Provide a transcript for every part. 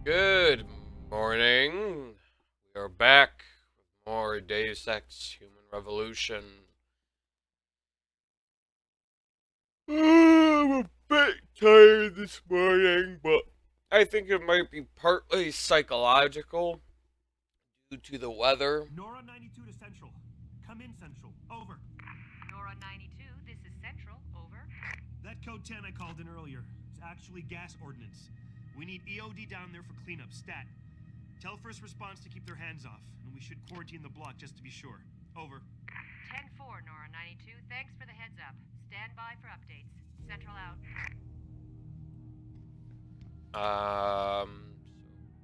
Good morning. We are back with more Deus Ex Human Revolution. I'm a bit tired this morning, but I think it might be partly psychological due to the weather. Nora 92 to Central. Come in, Central. Over. Nora 92, this is Central. Over. That code 10 I called in earlier. It's actually gas ordnance. We need EOD down there for cleanup. Stat. Tell first response to keep their hands off, and we should quarantine the block just to be sure. Over. 10-4, Nora 92. Thanks for the heads up. Stand by for updates. Central out. So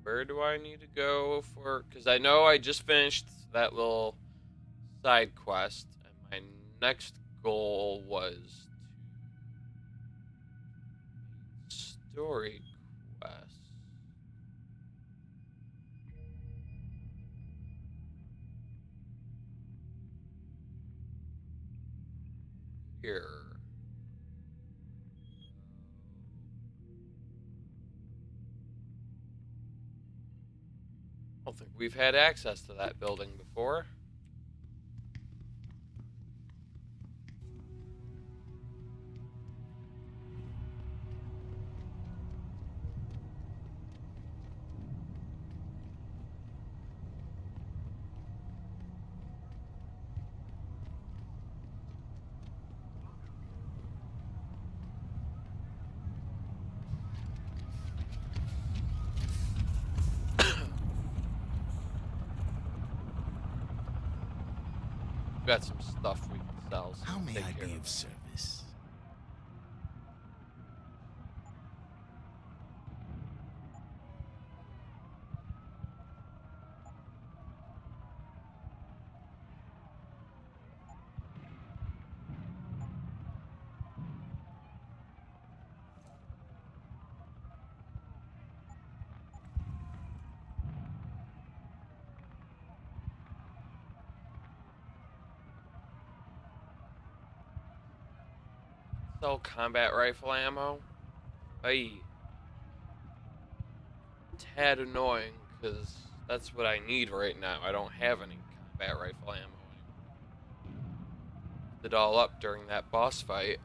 where do I need to go for? Because I know I just finished that little side quest, and my next goal was story quest. Here. I don't think we've had access to that building before. Got some stuff we can sell. So How may take I care be of of service? Sell combat rifle ammo. Hey, tad annoying because that's what I need right now. I don't have any combat rifle ammo anymore. It all up during that boss fight.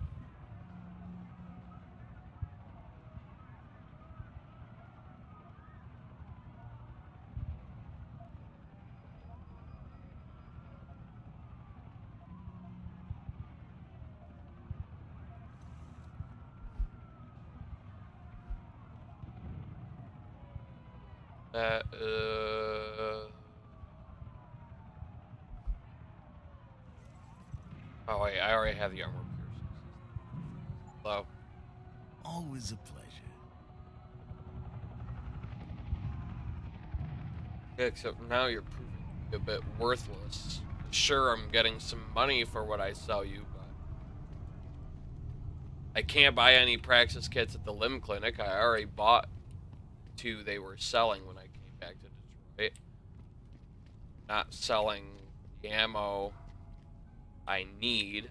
That oh wait, I already have the armor piercing system. Hello. Always a pleasure. Yeah, except now you're proving a bit worthless. Sure, I'm getting some money for what I sell you, but I can't buy any Praxis kits at the limb clinic. I already bought 2 they were selling when I came back to Detroit. Not selling the ammo I need.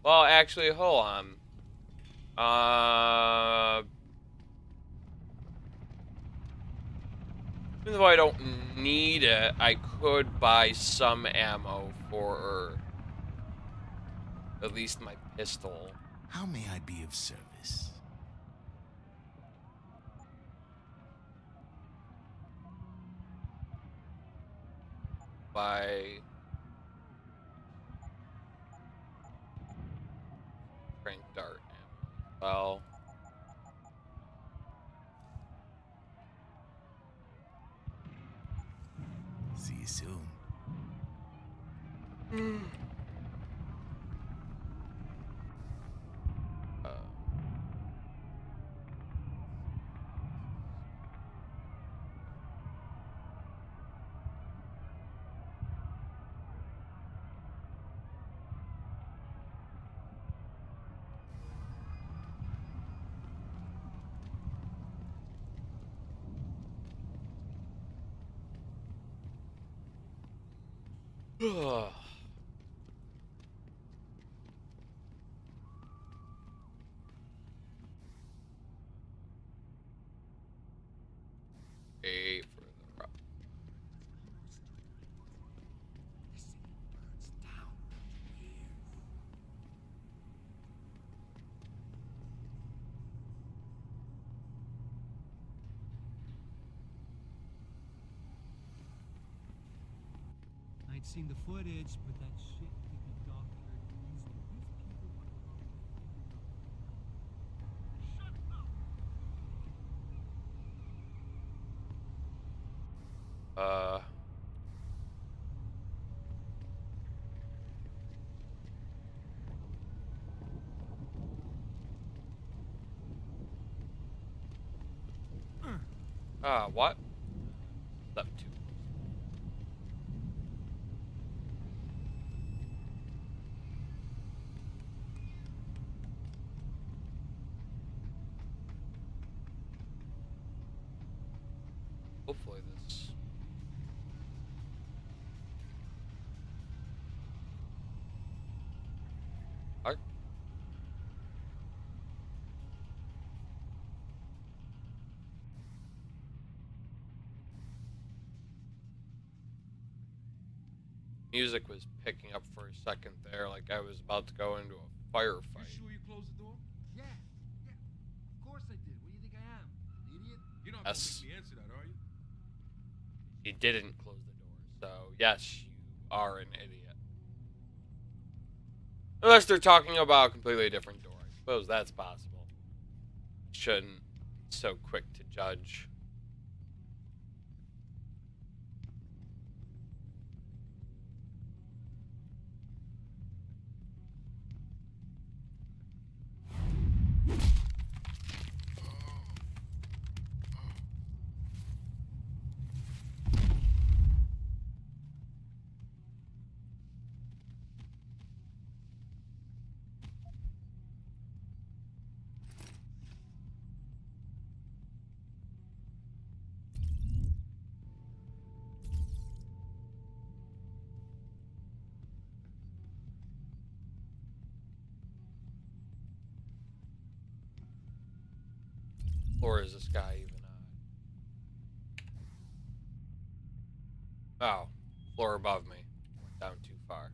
Well, actually, hold on. Even though I don't need it, I could buy some ammo for at least my pistol. How may I be of service? By crank dart ammo. Well, See you soon. uh, okay, I've seen the footage, but that shit could be doctored easily. These people are What? Left two. Hopefully this. What? Music was picking up for a second there, like I was about to go into a firefight. You sure you closed the door? Yeah, of course I did. What do you think I am? An idiot? You're not Yes. gonna make me answer that, are you? You didn't close the door, so yes, you are an idiot. Unless they're talking about a completely different door. I suppose that's possible. Shouldn't be so quick to judge. Or is this guy even on? Oh, floor above me. Went down too far.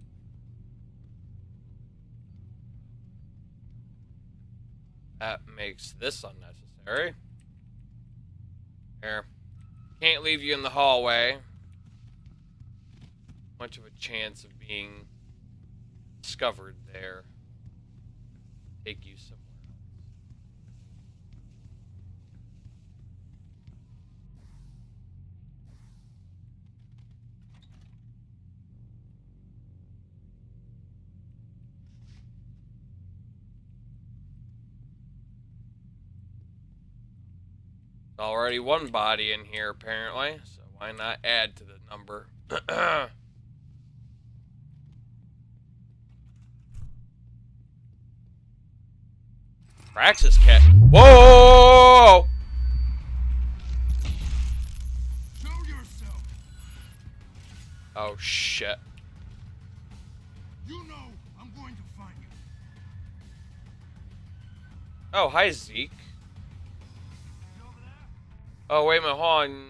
That makes this unnecessary. Here. Can't leave you in the hallway. Much of a chance of being discovered there. Take you somewhere else. Already one body in here, apparently, so why not add to the number? Praxis cat. Whoa! Show yourself. Oh shit. You know I'm going to find you. Oh, hi Zeke. Oh, wait a minute, hold on.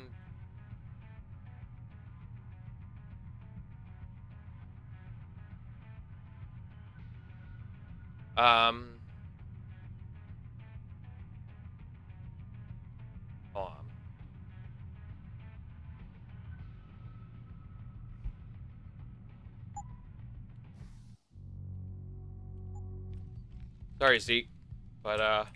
Hold on. Sorry, Zeke, but,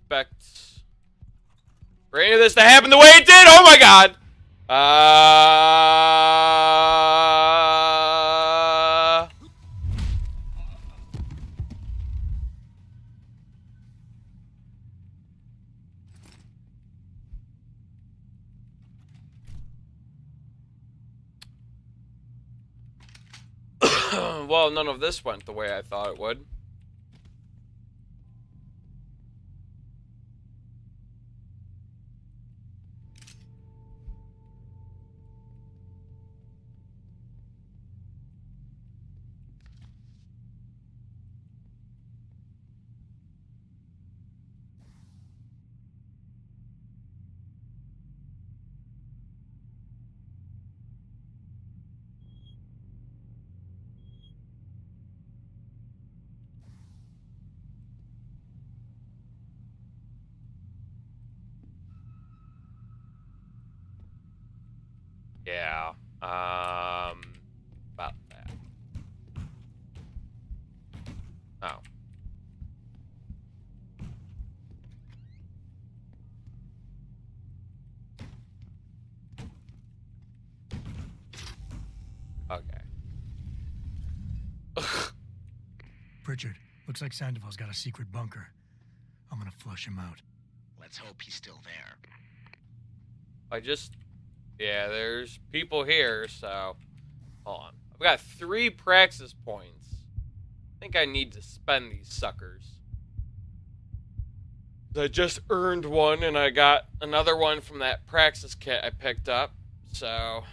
expect for any of this to happen the way it did. Oh my god. Well, none of this went the way I thought it would. Yeah. About that. Oh. Okay. Pritchard, looks like Sandoval's got a secret bunker. I'm gonna flush him out. Let's hope he's still there. Yeah, there's people here, so hold on. I've got 3 praxis points. I think I need to spend these suckers. I just earned one, and I got another one from that praxis kit I picked up, so...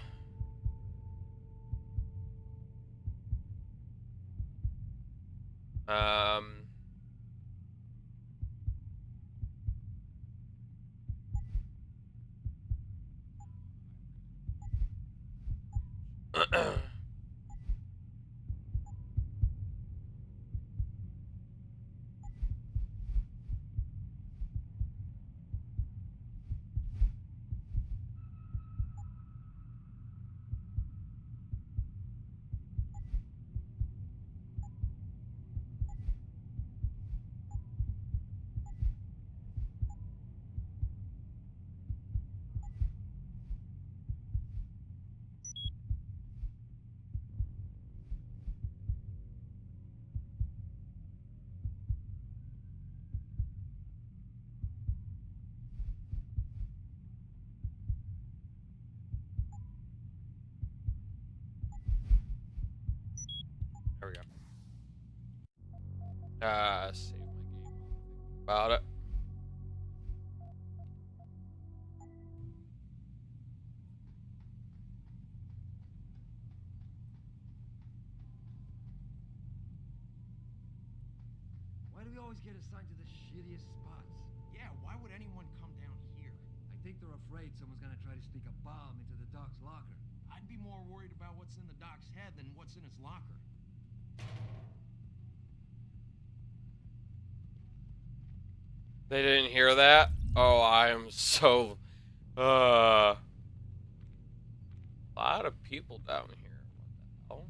There we go. Save my game. About it. Why do we always get assigned to the shittiest spots? Yeah, why would anyone come down here? I think they're afraid someone's gonna try to sneak a bomb into the Doc's locker. I'd be more worried about what's in the Doc's head than what's in his locker. They didn't hear that? Oh, I am so... A lot of people down here. What the hell?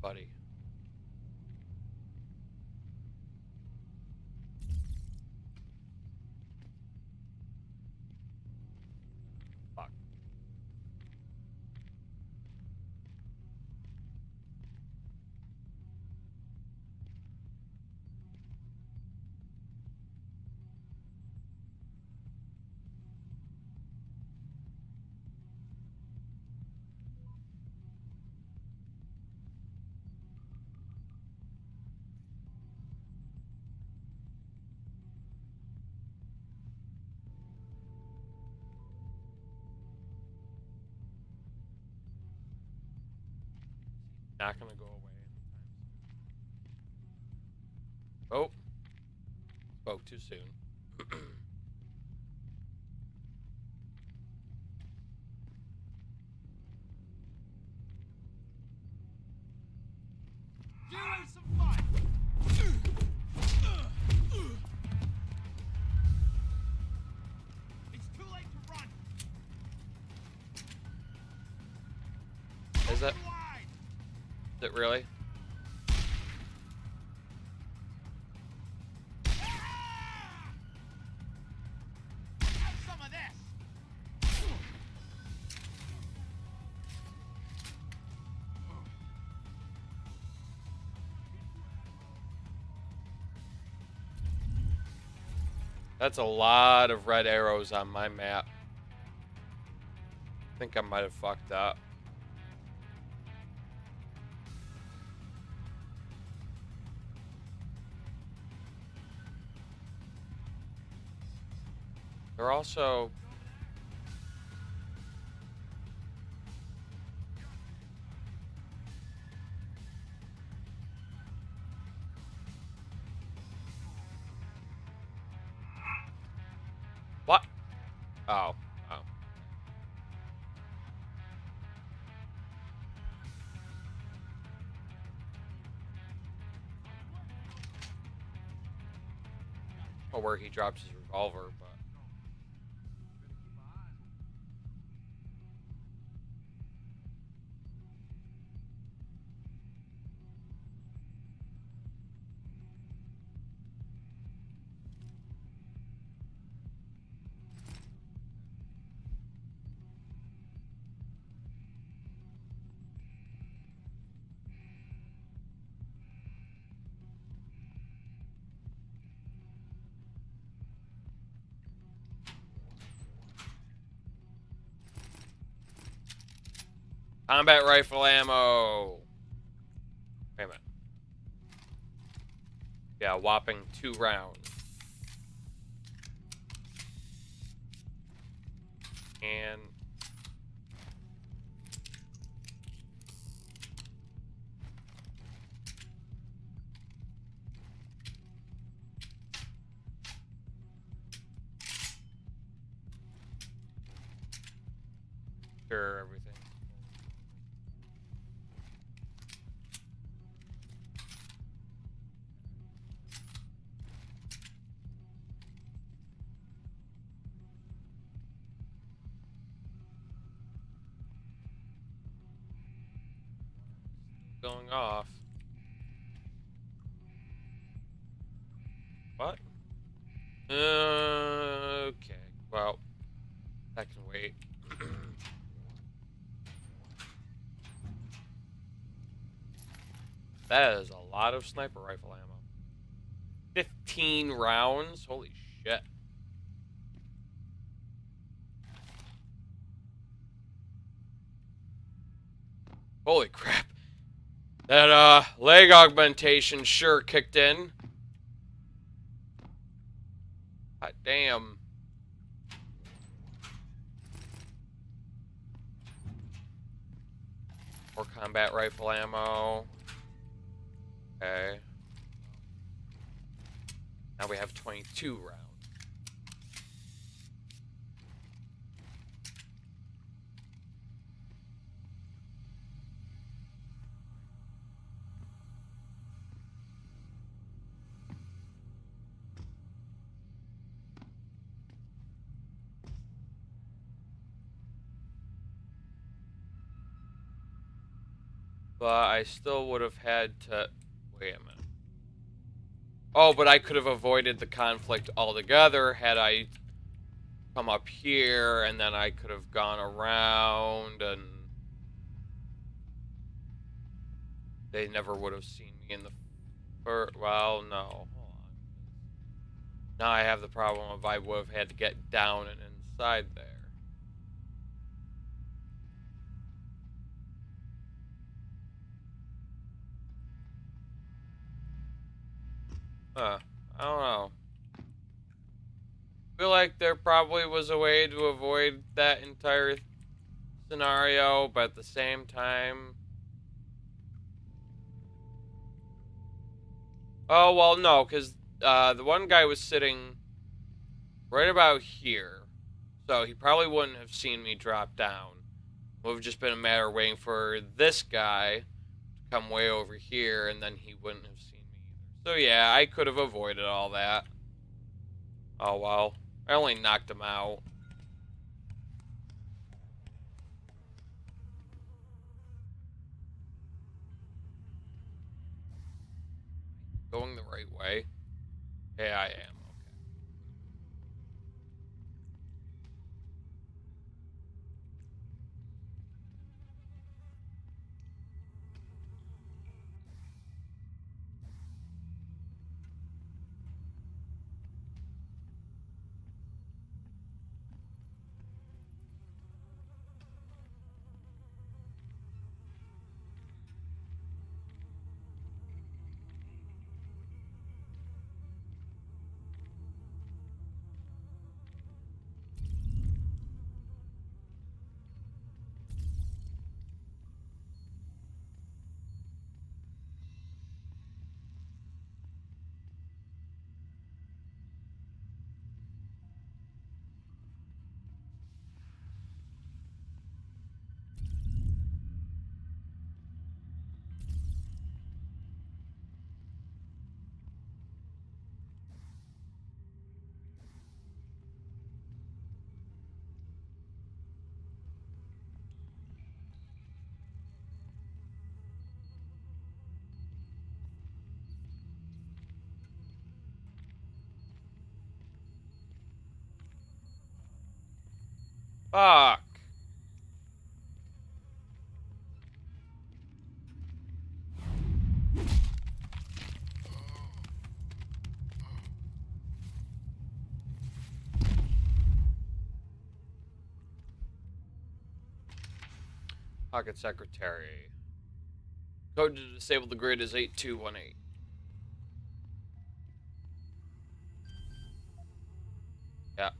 Buddy. Fuck. Not gonna go away anytime soon. Oh. Spoke too soon. You have some fun! It's too late to run! Is it? Wide! Is it really? Have some of this! That's a lot of red arrows on my map. I think I might have fucked up. They're also... What? Oh. Oh. where he drops his revolver, but combat rifle ammo. Wait a minute. Yeah, whopping 2 rounds. And sure everything. Going off. What? Okay. Well, that can wait. That is a lot of sniper rifle ammo. 15 rounds? Holy shit. Holy crap. That leg augmentation sure kicked in. God damn. More combat rifle ammo. Okay. Now we have 22 rounds. But I still would have had to... Wait a minute. Oh, but I could have avoided the conflict altogether had I come up here, and then I could have gone around, and they never would have seen me in the first... Well, no. Hold on. Now I have the problem of I would have had to get down and inside there. I don't know. I feel like there probably was a way to avoid that entire scenario, but at the same time... Oh, well, no, because the one guy was sitting right about here, so he probably wouldn't have seen me drop down. It would have just been a matter of waiting for this guy to come way over here, and then he wouldn't have seen me either. So yeah, I could have avoided all that. Oh well. I only knocked him out. Going the right way? Yeah, I am. Fuck. Pocket secretary. Code to disable the grid is 8218. Yeah.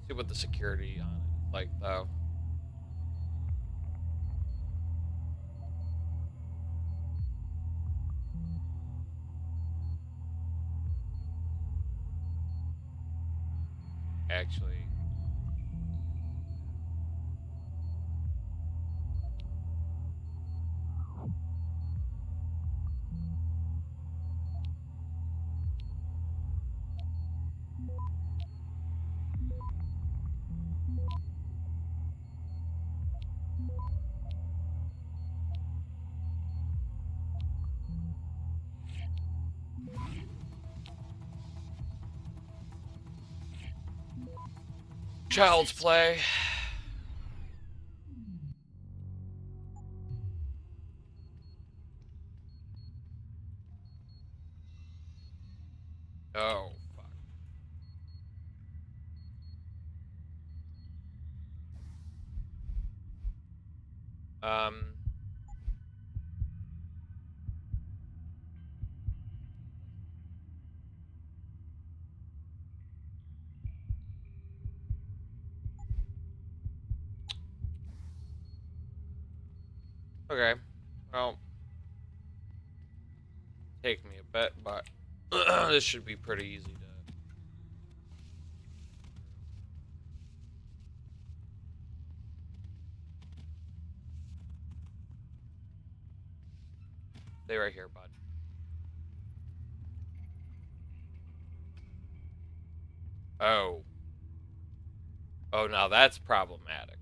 See what the security on it is like, though. Actually. Child's play. Oh, fuck. Okay. Well, take me a bit, but this should be pretty easy to. Stay right here, bud. Oh. Oh, now that's problematic.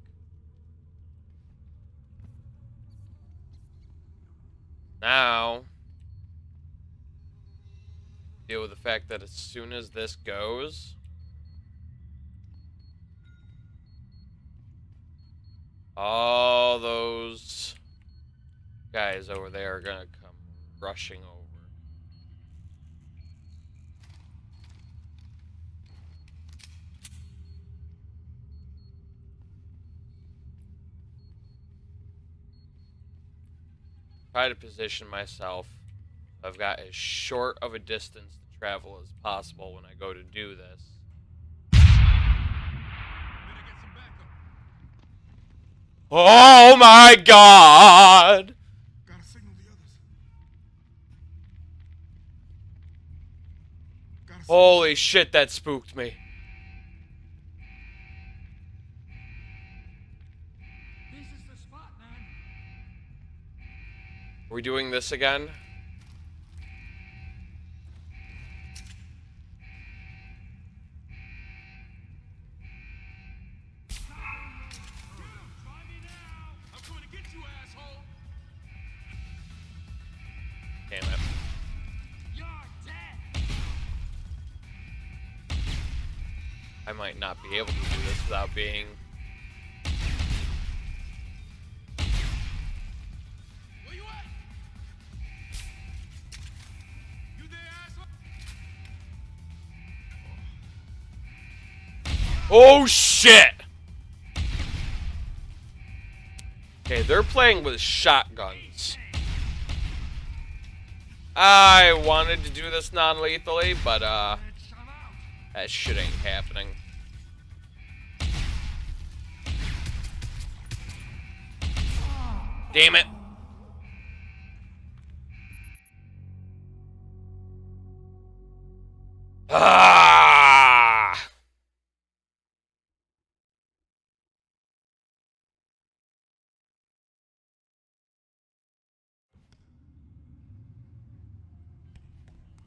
Now, deal with the fact that as soon as this goes, all those guys over there are gonna come rushing over. Try to position myself. I've got as short of a distance to travel as possible when I go to do this. Oh my god! Gotta signal the others. Holy shit, that spooked me. This is the spot, man. Are we doing this again? Damn it. You're dead. I might not be able to do this without being... Where you at? You there, asshole? Oh shit! Okay, they're playing with shotguns. I wanted to do this non-lethally, but that shit ain't happening. Damn it. Ah!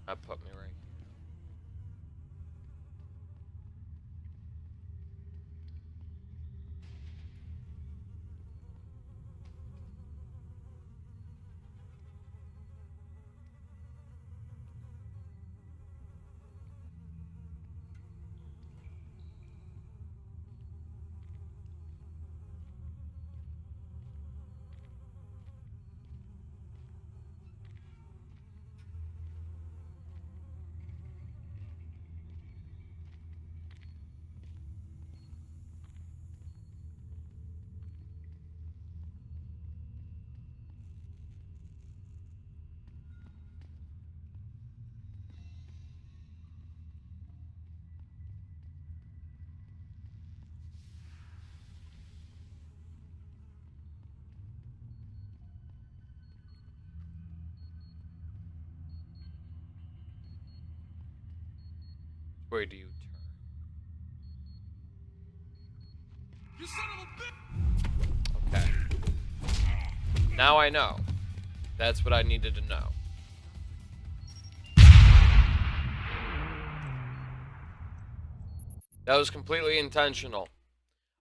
That put me right here. way do you turn? You son of a bitch! Okay. Now I know. That's what I needed to know. That was completely intentional.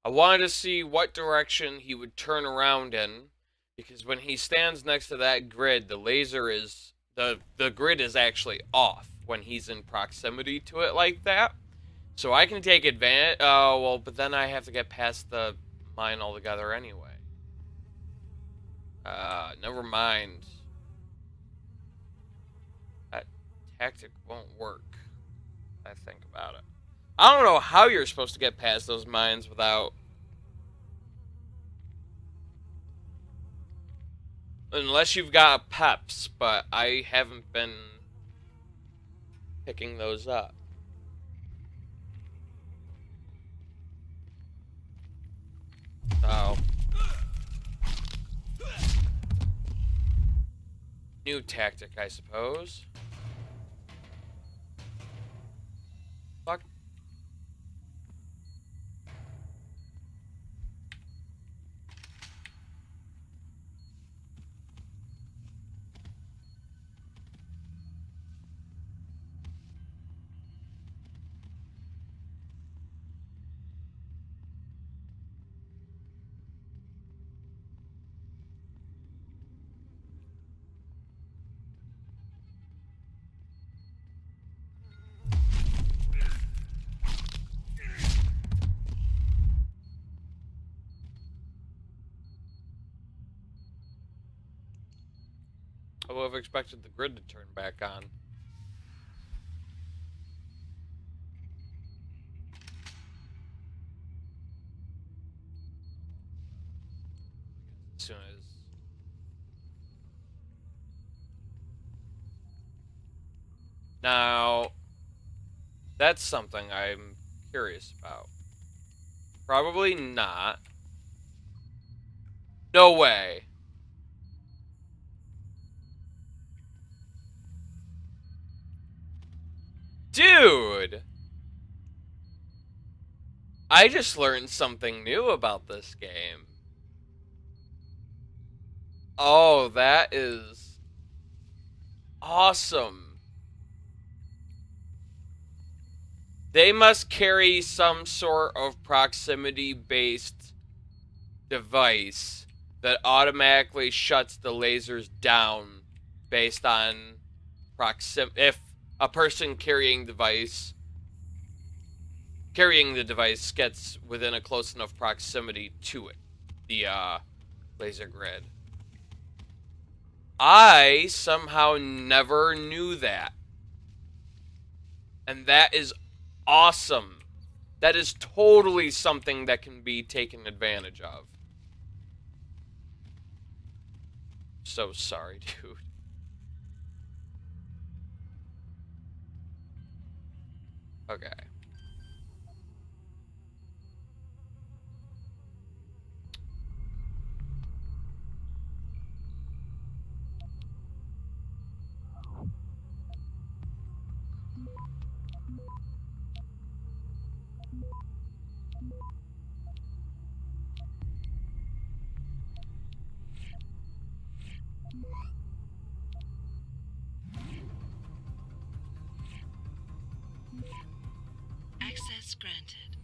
I wanted to see what direction he would turn around in, because when he stands next to that grid, the laser is... The grid is actually off when he's in proximity to it like that. So I can take advantage... Oh, well, but then I have to get past the mine altogether anyway. Never mind. That tactic won't work. I think about it. I don't know how you're supposed to get past those mines without... Unless you've got peps, but I haven't been picking those up. Oh. New tactic, I suppose. Fuck. I would have expected the grid to turn back on. As soon as... Now, that's something I'm curious about. Probably not. No way. Dude! I just learned something new about this game. Oh, that is awesome. They must carry some sort of proximity-based device that automatically shuts the lasers down based on if a person carrying the device gets within a close enough proximity to it, the laser grid. I somehow never knew that. And that is awesome. That is totally something that can be taken advantage of. So sorry, dude. Okay. Access granted.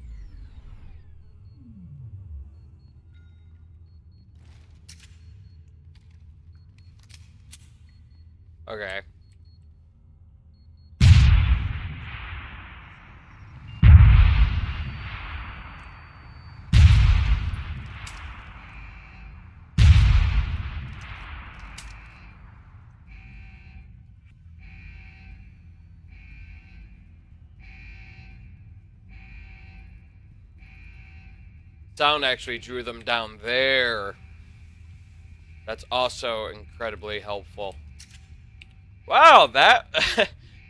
Okay. Sound actually drew them down there. That's also incredibly helpful. Wow, that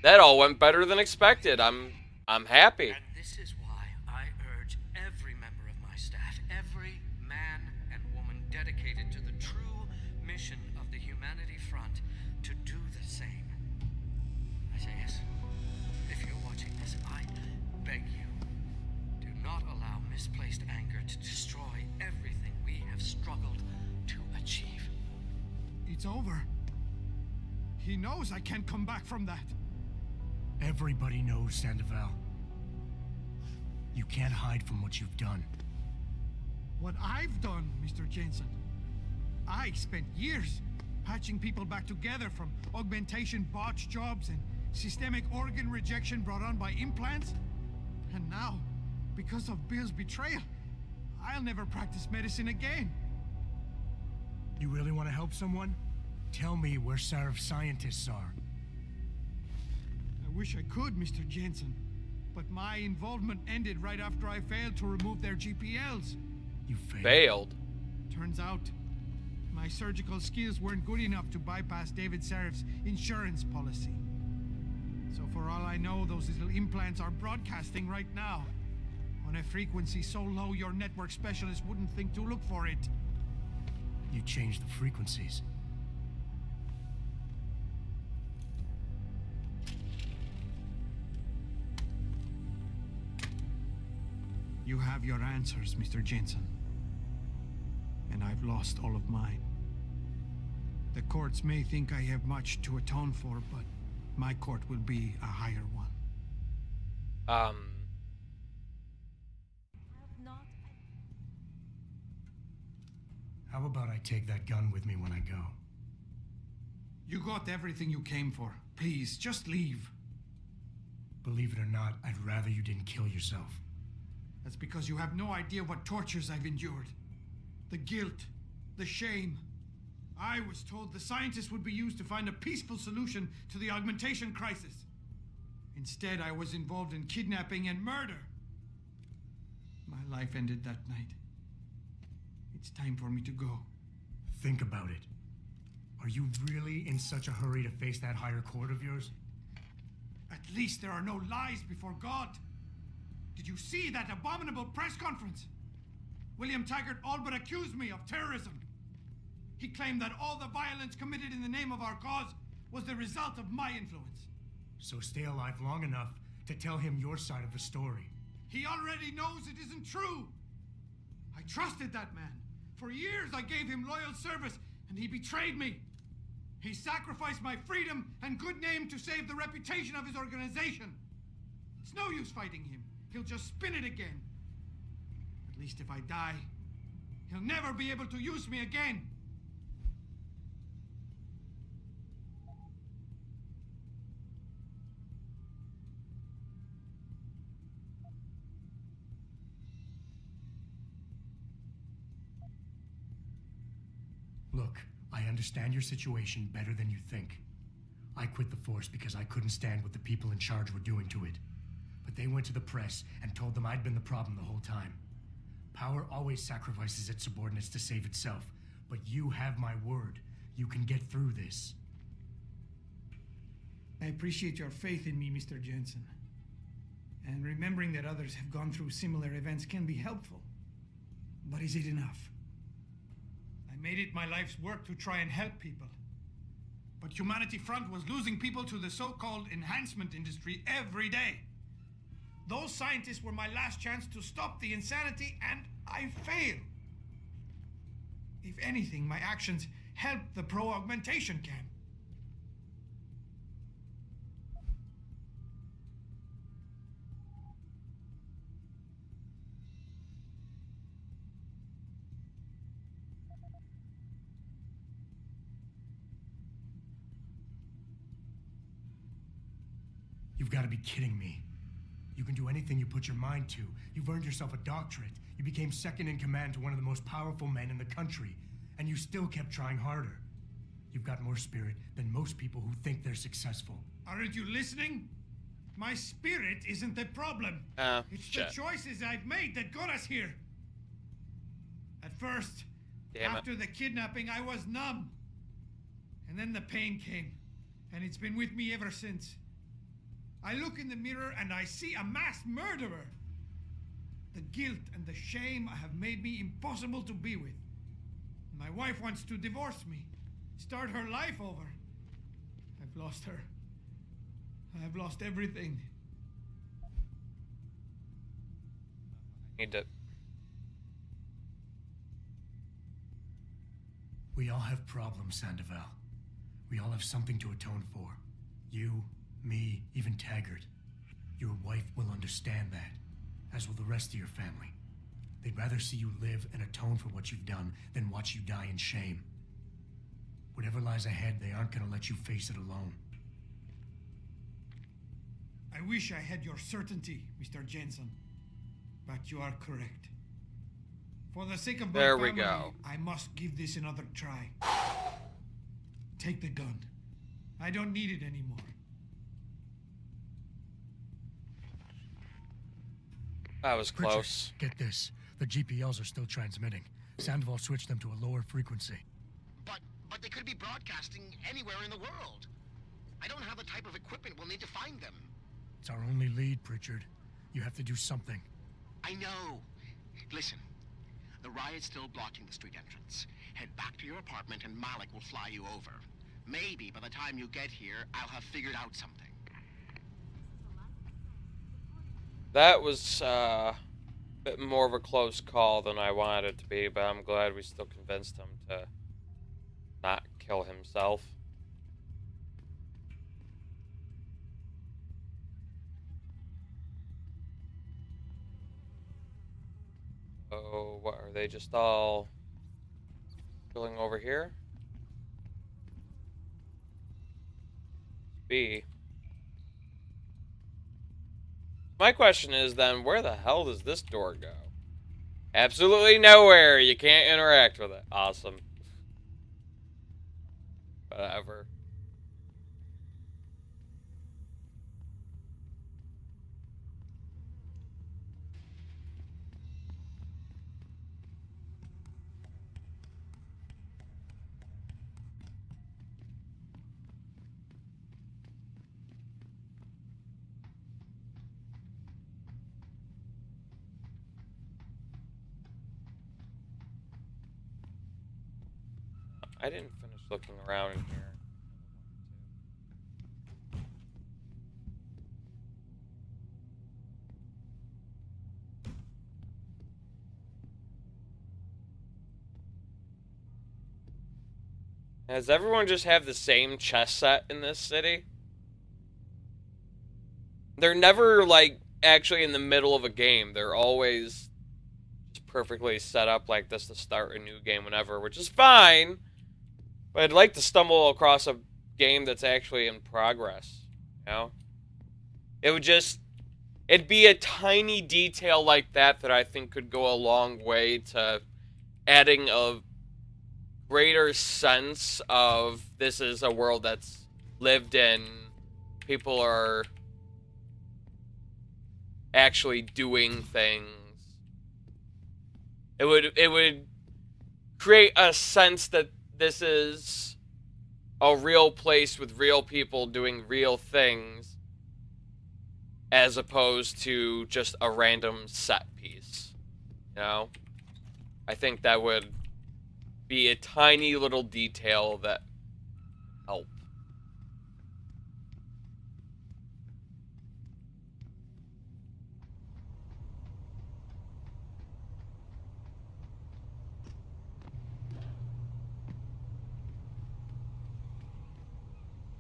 that all went better than expected. I'm happy. And this is why I urge every member of my staff, every man and woman dedicated to the true mission of the Humanity Front, to do the same. Isaias, if you're watching this, I misplaced anger to destroy everything we have struggled to achieve. It's over. He knows I can't come back from that. Everybody knows, Sandoval. You can't hide from what you've done. What I've done, Mr. Jensen. I spent years patching people back together from augmentation botch jobs and systemic organ rejection brought on by implants. And now, because of Bill's betrayal, I'll never practice medicine again. You really want to help someone? Tell me where Sarif's scientists are. I wish I could, Mr. Jensen. But my involvement ended right after I failed to remove their GPLs. You Failed? Turns out, my surgical skills weren't good enough to bypass David Sarif's insurance policy. So for all I know, those little implants are broadcasting right now. On a frequency so low your network specialist wouldn't think to look for it. You changed the frequencies. You have your answers, Mr. Jensen. And I've lost all of mine. The courts may think I have much to atone for, but my court will be a higher one. How about I take that gun with me when I go? You got everything you came for. Please, just leave. Believe it or not, I'd rather you didn't kill yourself. That's because you have no idea what tortures I've endured. The guilt, the shame. I was told the scientists would be used to find a peaceful solution to the augmentation crisis. Instead, I was involved in kidnapping and murder. My life ended that night. It's time for me to go. Think about it. Are you really in such a hurry to face that higher court of yours? At least there are no lies before God. Did you see that abominable press conference? William Taggart all but accused me of terrorism. He claimed that all the violence committed in the name of our cause was the result of my influence. So stay alive long enough to tell him your side of the story. He already knows it isn't true. I trusted that man. For years I gave him loyal service, and he betrayed me. He sacrificed my freedom and good name to save the reputation of his organization. It's no use fighting him. He'll just spin it again. At least if I die, he'll never be able to use me again. Look, I understand your situation better than you think. I quit the force because I couldn't stand what the people in charge were doing to it. But they went to the press and told them I'd been the problem the whole time. Power always sacrifices its subordinates to save itself. But you have my word. You can get through this. I appreciate your faith in me, Mr. Jensen. And remembering that others have gone through similar events can be helpful. But is it enough? I made it my life's work to try and help people. But Humanity Front was losing people to the so-called enhancement industry every day. Those scientists were my last chance to stop the insanity, and I failed. If anything, my actions helped the pro-augmentation camp. You've got to be kidding me. You can do anything you put your mind to. You've earned yourself a doctorate. You became second in command to one of the most powerful men in the country. And you still kept trying harder. You've got more spirit than most people who think they're successful. Aren't you listening? My spirit isn't the problem. It's the choices I've made that got us here. At first, after the kidnapping, I was numb. And then the pain came. And it's been with me ever since. I look in the mirror and I see a mass murderer. The guilt and the shame have made me impossible to be with. My wife wants to divorce me, start her life over. I've lost her. I've lost everything. Need to We all have problems, Sandoval. We all have something to atone for. You, me, even Taggart. Your wife will understand that, as will the rest of your family. They'd rather see you live and atone for what you've done than watch you die in shame. Whatever lies ahead, they aren't gonna let you face it alone. I wish I had your certainty, Mr. Jensen. But you are correct. For the sake of my family, go. I must give this another try. Take the gun. I don't need it anymore. That was close. Richard, get this. The GPLs are still transmitting. Sandoval switched them to a lower frequency. But they could be broadcasting anywhere in the world. I don't have the type of equipment we'll need to find them. It's our only lead, Pritchard. You have to do something. I know. Listen, the riot's still blocking the street entrance. Head back to your apartment and Malik will fly you over. Maybe by the time you get here, I'll have figured out something. That was a bit more of a close call than I wanted it to be, but I'm glad we still convinced him to not kill himself. Oh, what are they just all chilling over here? B. My question is then, where the hell does this door go? Absolutely nowhere. You can't interact with it. Awesome. Whatever. I didn't finish looking around in here. Does everyone just have the same chess set in this city? They're never, like, actually in the middle of a game. They're always just perfectly set up like this to start a new game whenever, which is fine. But I'd like to stumble across a game that's actually in progress, you know? It'd be a tiny detail like that that I think could go a long way to adding a greater sense of this is a world that's lived in. People are actually doing things. It would create a sense that this is a real place with real people doing real things, as opposed to just a random set piece. You know? I think that would be a tiny little detail that help.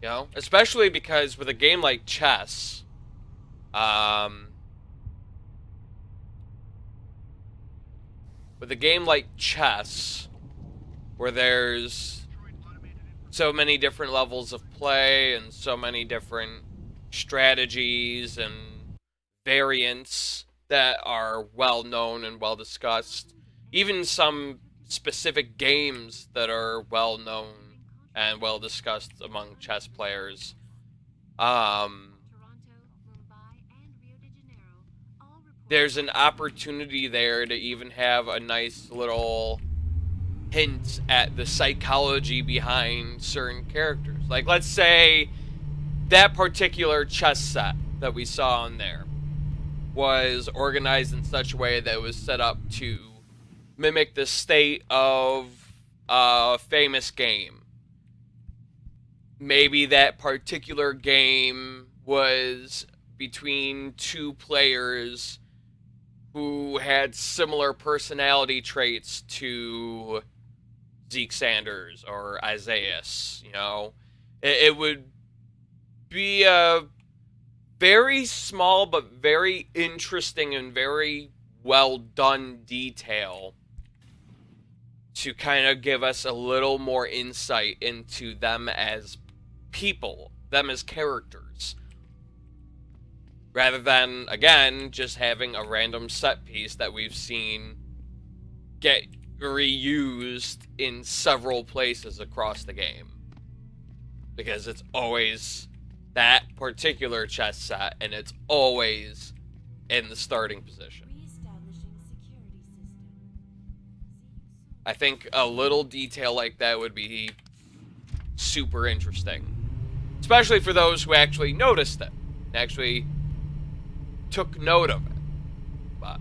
You know, especially because with a game like chess, where there's so many different levels of play and so many different strategies and variants that are well known and well discussed, even some specific games that are well known and well discussed among chess players. There's an opportunity there to even have a nice little hint at the psychology behind certain characters. Like, let's say that particular chess set that we saw on there was organized in such a way that it was set up to mimic the state of a famous game. Maybe that particular game was between two players who had similar personality traits to Zeke Sanders or Isaias. You know, it would be a very small but very interesting and very well done detail to kind of give us a little more insight into them as people, them as characters, rather than, again, just having a random set piece that we've seen get reused in several places across the game. Because it's always that particular chess set, and it's always in the starting position. I think a little detail like that would be super interesting. Especially for those who actually noticed it. Actually took note of it. But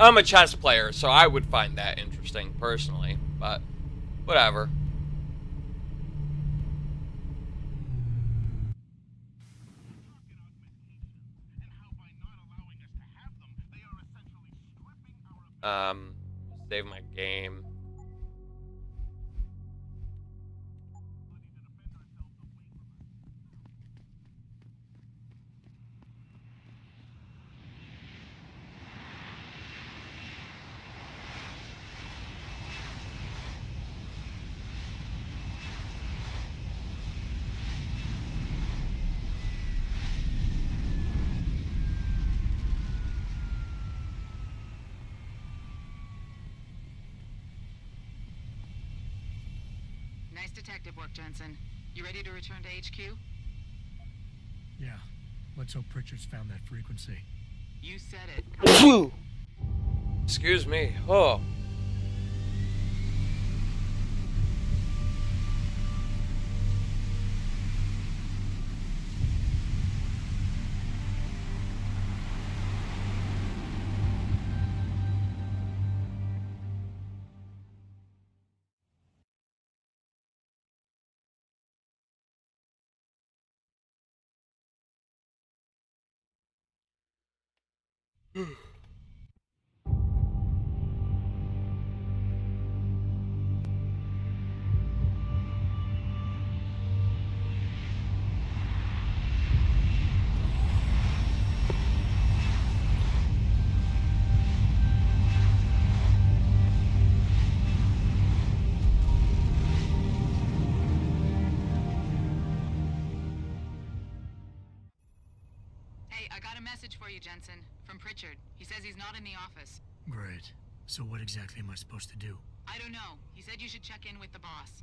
I'm a chess player, so I would find that interesting personally. But whatever. Save my game. Nice detective work, Jensen. You ready to return to HQ? Yeah. Let's hope Pritchard's found that frequency. You said it. Excuse me. Oh. For you, Jensen, from Pritchard. He says he's not in the office. Great. So what exactly am I supposed to do? I don't know. He said you should check in with the boss.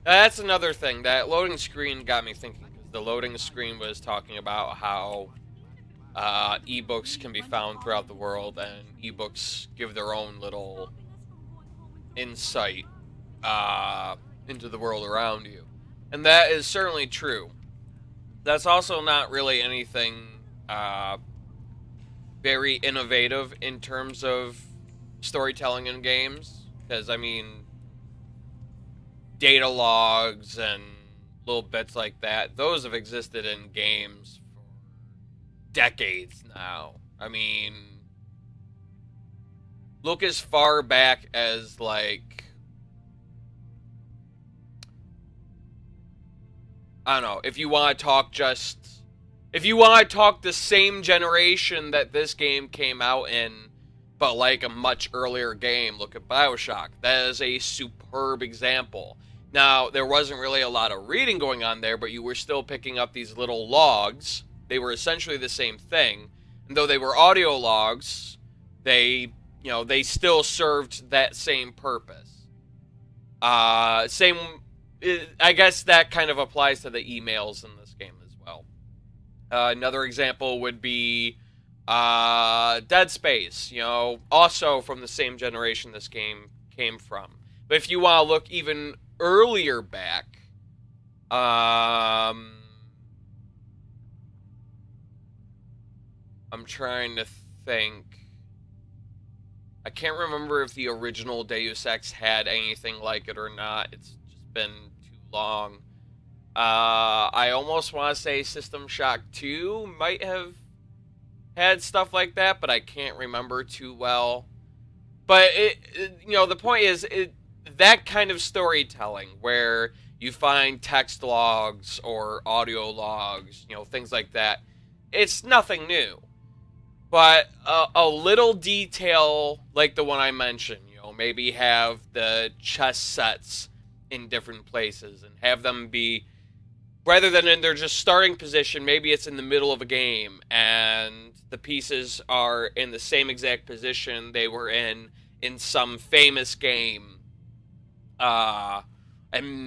That's another thing. That loading screen got me thinking. The loading screen was talking about how ebooks can be found throughout the world, and ebooks give their own little insight into the world around you. And that is certainly true. That's also not really anything very innovative in terms of storytelling in games. Because, I mean, data logs and little bits like that, those have existed in games for decades now. I mean, look as far back as, like, I don't know, if you want to talk the same generation that this game came out in, but like a much earlier game, look at BioShock. That is a superb example. Now, there wasn't really a lot of reading going on there, but you were still picking up these little logs. They were essentially the same thing. And though they were audio logs, they still served that same purpose. I guess that kind of applies to the emails in this game as well. Another example would be Dead Space, also from the same generation this game came from. But if you want to look even earlier back, I'm trying to think. I can't remember if the original Deus Ex had anything like it or not. It's just been too long. I almost want to say System Shock 2 might have had stuff like that, but I can't remember too well. But the point is, that kind of storytelling where you find text logs or audio logs, things like that, it's nothing new. But a little detail like the one I mentioned, maybe have the chess sets in different places and have them be, rather than in their just starting position, maybe it's in the middle of a game and the pieces are in the same exact position they were in some famous game. And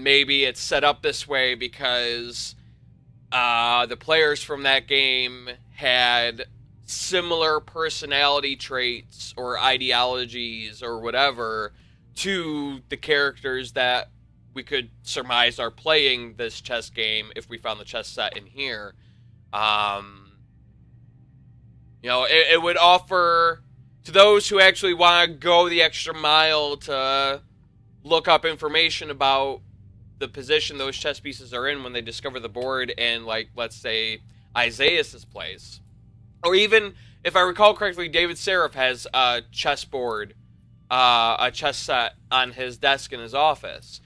maybe it's set up this way because the players from that game had similar personality traits or ideologies or whatever to the characters that we could surmise are playing this chess game if we found the chess set in here. It would offer to those who actually want to go the extra mile to look up information about the position those chess pieces are in when they discover the board in, like, let's say, Isaiah's place. Or even, if I recall correctly, David Seraph has a chessboard, a chess set on his desk in his office.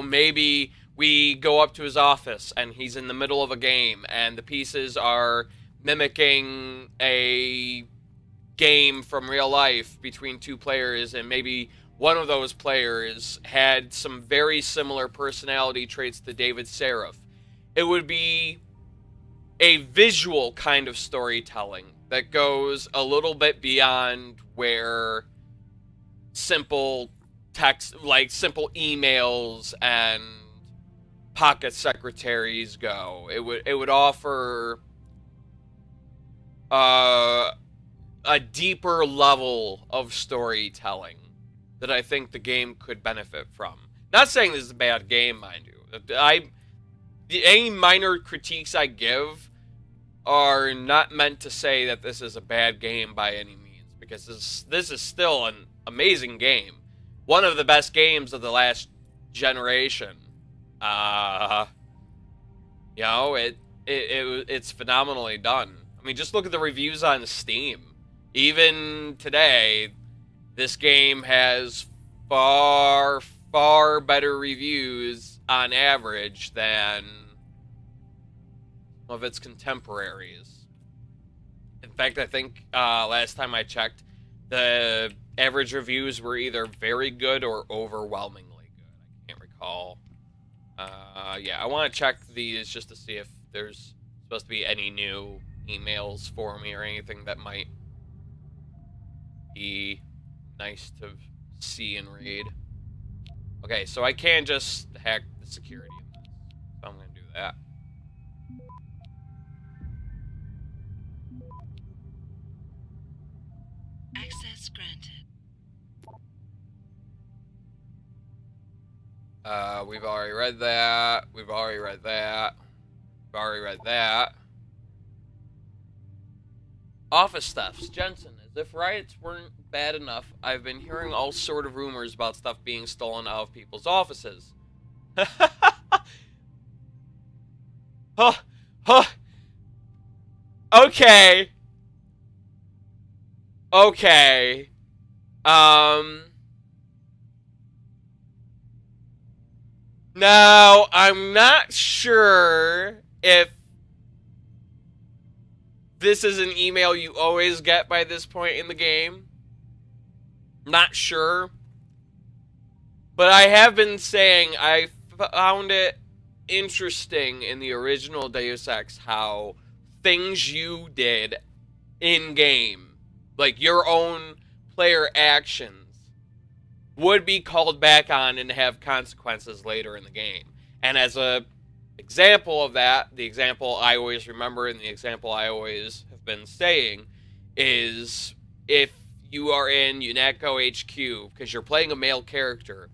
Maybe we go up to his office and he's in the middle of a game and the pieces are mimicking a game from real life between two players, and maybe one of those players had some very similar personality traits to David Seraph. It would be a visual kind of storytelling that goes a little bit beyond where simple text, like simple emails and pocket secretaries go. It would offer a deeper level of storytelling that I think the game could benefit from. Not saying this is a bad game, mind you. Any minor critiques I give are not meant to say that this is a bad game by any means, because this is still an amazing game. One of the best games of the last generation. It's phenomenally done. I mean, just look at the reviews on Steam. Even today, this game has far, far better reviews on average than of its contemporaries. In fact, I think last time I checked, the average reviews were either very good or overwhelmingly good. I can't recall. I want to check these just to see if there's supposed to be any new emails for me or anything that might be nice to see and read. Okay, so I can just hack the security in this. So I'm going to do that. Access granted. We've already read that. We've already read that. We've already read that. Office thefts. Jensen, as if riots weren't bad enough, I've been hearing all sort of rumors about stuff being stolen out of people's offices. Okay. Okay. Now, I'm not sure if this is an email you always get by this point in the game. Not sure. But I have been saying I found it interesting in the original Deus Ex how things you did in-game, like your own player actions, would be called back on and have consequences later in the game. And as a example of that, the example I always remember and the example I always have been saying is if you are in UNATCO HQ, because you're playing a male character,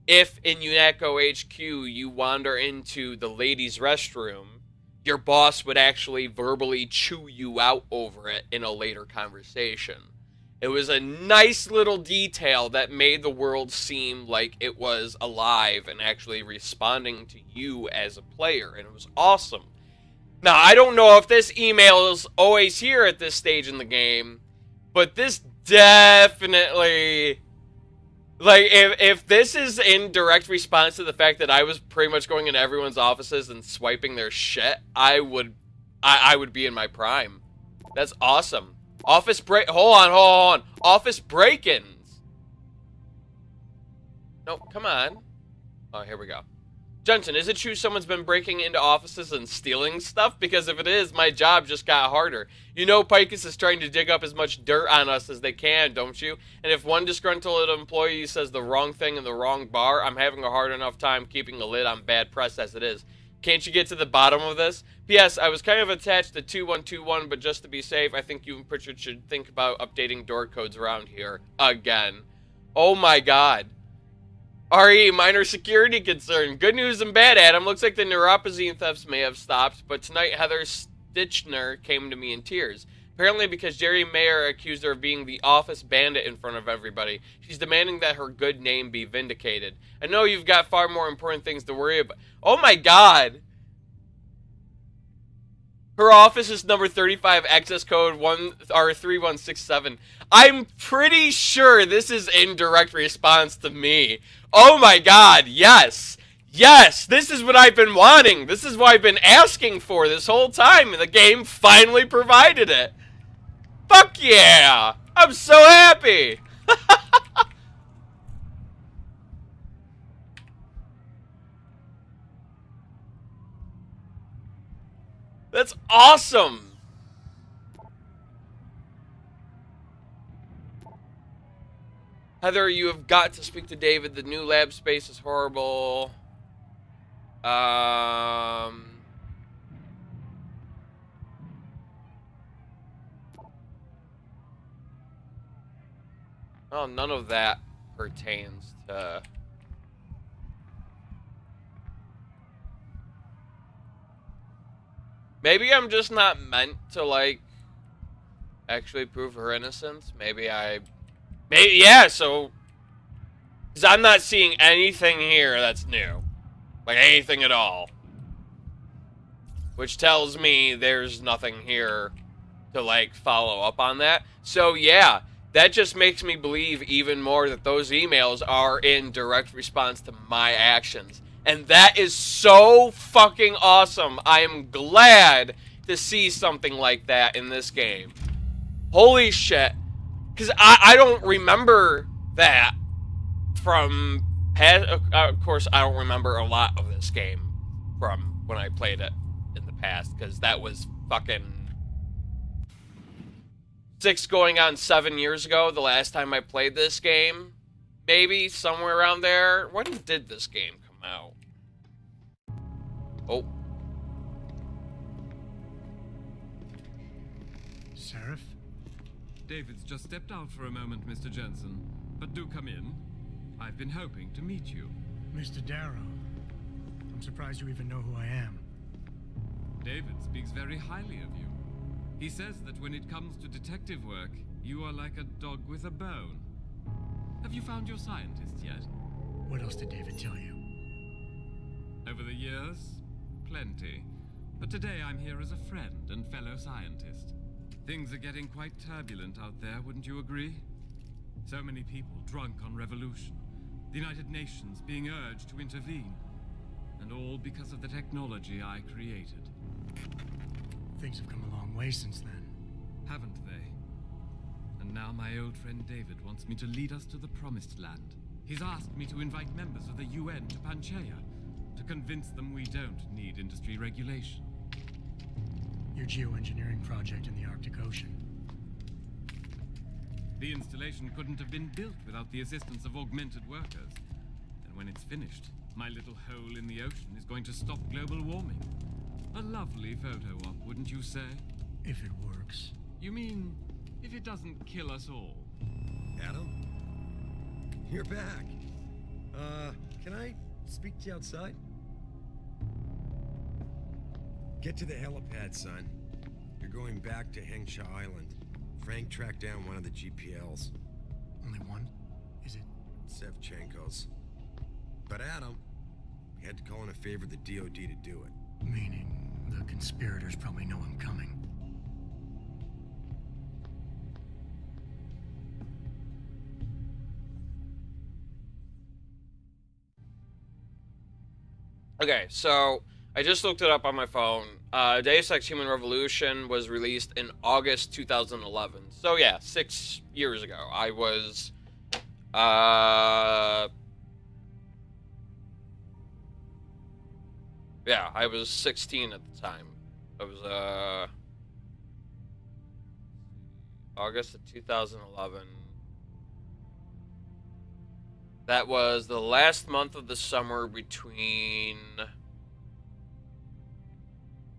if in UNATCO HQ you wander into the ladies' restroom, your boss would actually verbally chew you out over it in a later conversation. It was a nice little detail that made the world seem like it was alive and actually responding to you as a player, and it was awesome. Now, I don't know if this email is always here at this stage in the game, but this definitely... Like, if this is in direct response to the fact that I was pretty much going into everyone's offices and swiping their shit, I would be in my prime. That's awesome. Office break... Hold on. Office break-ins. No, come on. Oh, here we go. Jensen, is it true someone's been breaking into offices and stealing stuff? Because if it is, my job just got harder. You know Picus is trying to dig up as much dirt on us as they can, don't you? And if one disgruntled employee says the wrong thing in the wrong bar, I'm having a hard enough time keeping a lid on bad press as it is. Can't you get to the bottom of this? P.S. I was kind of attached to 2121, but just to be safe, I think you and Pritchard should think about updating door codes around here. Again. Oh my god. RE, minor security concern. Good news and bad, Adam. Looks like the neuropazine thefts may have stopped, but tonight Heather Stitchner came to me in tears. Apparently because Jerry Mayer accused her of being the office bandit in front of everybody. She's demanding that her good name be vindicated. I know you've got far more important things to worry about. Oh my god! Her office is number 35, access code 3167. I'm pretty sure this is in direct response to me. Oh my god, yes! Yes! This is what I've been wanting! This is what I've been asking for this whole time, and the game finally provided it! Fuck yeah! I'm so happy! That's awesome! Heather, you have got to speak to David. The new lab space is horrible. Oh, none of that pertains to... Maybe I'm just not meant to, like, actually prove her innocence. Maybe, yeah, so... Because I'm not seeing anything here that's new. Like, anything at all. Which tells me there's nothing here to, like, follow up on that. So, yeah, that just makes me believe even more that those emails are in direct response to my actions. And that is so fucking awesome. I am glad to see something like that in this game. Holy shit. Because I don't remember that from past... Of course, I don't remember a lot of this game from when I played it in the past. Because that was fucking 6 going on 7 years ago, the last time I played this game. Maybe somewhere around there. When did this game come out? Oh. Seraph? David's just stepped out for a moment, Mr. Jensen. But do come in. I've been hoping to meet you. Mr. Darrow. I'm surprised you even know who I am. David speaks very highly of you. He says that when it comes to detective work, you are like a dog with a bone. Have you found your scientist yet? What else did David tell you? Over the years, plenty. But today I'm here as a friend and fellow scientist. Things are getting quite turbulent out there, wouldn't you agree? So many people drunk on revolution. The United Nations being urged to intervene. And all because of the technology I created. Things have come a long way since then. Haven't they? And now my old friend David wants me to lead us to the Promised Land. He's asked me to invite members of the UN to Panchaea, to convince them we don't need industry regulation. Your geoengineering project in the Arctic Ocean. The installation couldn't have been built without the assistance of augmented workers. And when it's finished, my little hole in the ocean is going to stop global warming. A lovely photo op, wouldn't you say? If it works. You mean, if it doesn't kill us all? Adam? You're back. Can I speak to you outside? Get to the helipad, son. You're going back to Hengsha Island. Frank tracked down one of the GPLs. Only one? Is it? Sevchenko's. But Adam, we had to call in a favor of the DOD to do it. Meaning the conspirators probably know I'm coming. Okay, so I just looked it up on my phone. Deus Ex Human Revolution was released in August 2011. So yeah, 6 years ago. I was, yeah, I was 16 at the time. I was, August of 2011. That was the last month of the summer between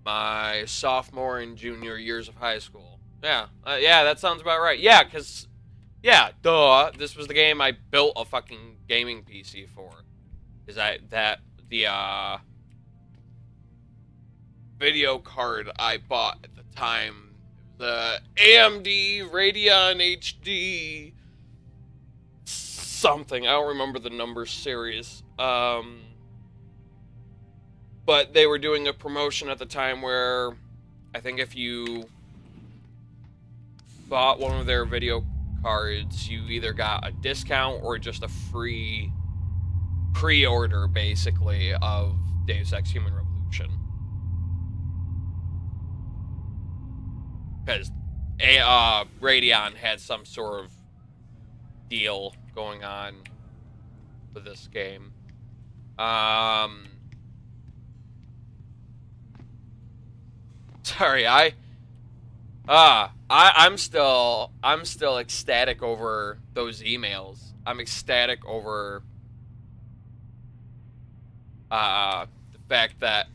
my sophomore and junior years of high school. Yeah, yeah, that sounds about right. Yeah, because, yeah, duh, this was the game I built a fucking gaming PC for. Is the video card I bought at the time, the AMD Radeon HD something. I don't remember the number series. But they were doing a promotion at the time where I think if you bought one of their video cards, you either got a discount or just a free pre-order, basically, of Deus Ex Human Revolution. Because Radeon had some sort of deal going on with this game. Sorry, I'm still ecstatic over those emails. I'm ecstatic over the fact that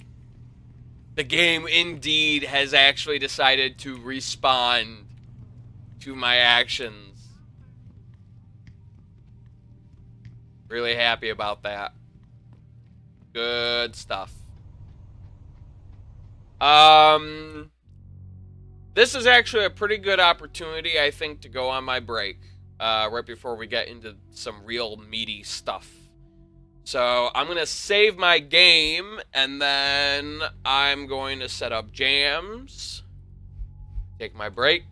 the game indeed has actually decided to respond to my actions. Really happy about that. Good stuff. This is actually a pretty good opportunity, I think, to go on my break, right before we get into some real meaty stuff. So I'm going to save my game, and then I'm going to set up jams, take my break,